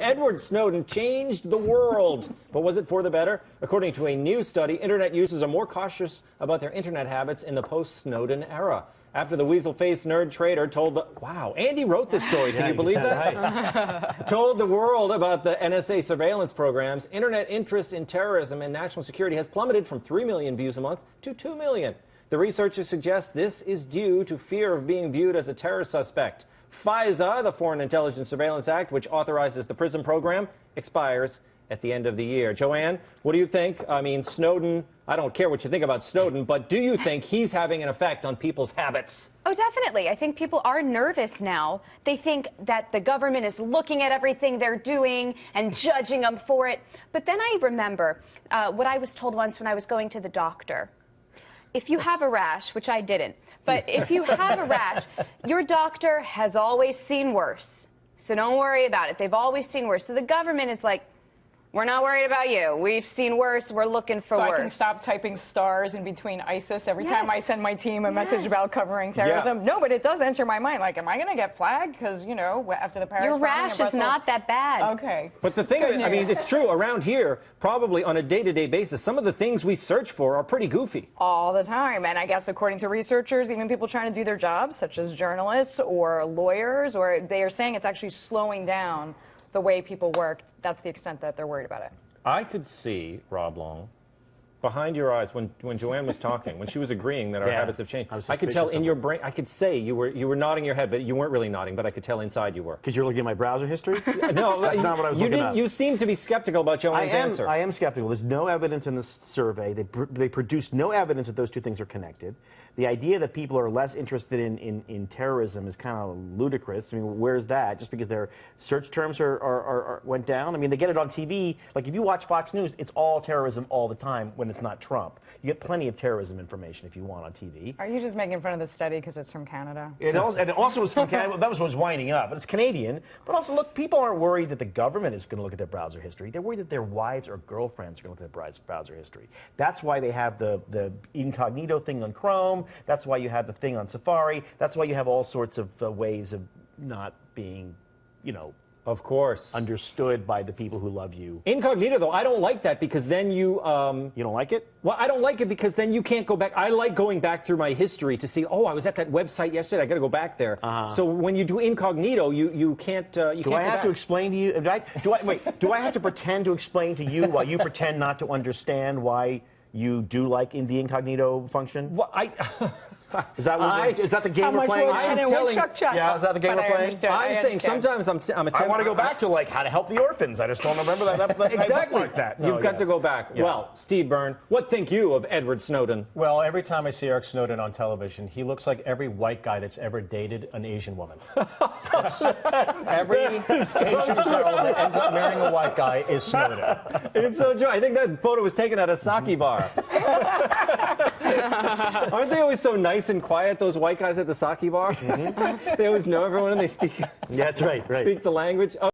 Edward Snowden changed the world. But was it for the better? According to a new study, internet users are more cautious about their internet habits in the post-Snowden era. After the weasel-faced nerd trader told the... Wow, Andy wrote this story. Can you believe that? Right. Told the world about the NSA surveillance programs, internet interest in terrorism and national security has plummeted from 3 million views a month to 2 million. The researchers suggest this is due to fear of being viewed as a terror suspect. FISA, the Foreign Intelligence Surveillance Act, which authorizes the PRISM program, expires at the end of the year. Joanne, what do you think? I mean, Snowden, I don't care what you think about Snowden, but do you think he's having an effect on people's habits? Oh, definitely. I think people are nervous now. They think that the government is looking at everything they're doing and judging them for it. But then I remember what I was told once when I was going to the doctor. If you have a rash, which I didn't, but if you have a rash, your doctor has always seen worse. So don't worry about it. They've always seen worse. So the government is like, we're not worried about you. We've seen worse. We're looking for worse. So I can stop typing stars in between ISIS every time I send my team a message about covering terrorism. No, but it does enter my mind. Like, am I going to get flagged? Because, you know, after the Paris your rash is not that bad. Okay. But the thing is, I mean, it's true. Around here, probably on a day-to-day basis, some of the things we search for are pretty goofy. All the time. And I guess according to researchers, even people trying to do their jobs, such as journalists or lawyers, or they are saying it's actually slowing down the way people work. That's the extent that they're worried about it. I could see, Rob Long, behind your eyes when Joanne was talking, when she was agreeing that our habits have changed. I could tell in your brain, I could say you were nodding your head, but you weren't really nodding, but I could tell inside you were. Because you're looking at my browser history? No, that's not what I was looking at. You seem to be skeptical about Joanne's answer. I am skeptical. There's no evidence in this survey. They produced no evidence that those two things are connected. The idea that people are less interested in terrorism is kind of ludicrous. I mean, where's that? Just because their search terms went down? I mean, they get it on TV. Like, if you watch Fox News, it's all terrorism all the time when it's not Trump. You get plenty of terrorism information if you want on TV. Are you just making fun of the study because it's from Canada? And it also was from Canada. That was what was winding up. But it's Canadian. But also, look, people aren't worried that the government is going to look at their browser history. They're worried that their wives or girlfriends are going to look at their browser history. That's why they have the incognito thing on Chrome. That's why you have the thing on Safari. That's why you have all sorts of ways of not being, you know, of course, understood by the people who love you. Incognito, though, I don't like that because then you... You don't like it? Well, I don't like it because then you can't go back. I like going back through my history to see, oh, I was at that website yesterday. I got to go back there. So when you do incognito, you can't Do I have to explain to you? Do I have to pretend to explain to you while you pretend not to understand why you do like in the incognito function? Well, is that the game we're playing? Yeah, is that the game we're playing? I'm saying sometimes I want to go back to, like, how to help the orphans. I just don't remember that. Exactly. Like that. You've got to go back. Yeah. Well, Steve Byrne, what think you of Edward Snowden? Well, every time I see Eric Snowden on television, he looks like every white guy that's ever dated an Asian woman. Every Asian girl that ends up marrying a white guy is Snowden. It's so true. I think that photo was taken at a sake bar. Aren't they always so nice and quiet, those white guys at the sake bar? They always know everyone and they speak. Yeah, that's right. Speak the language.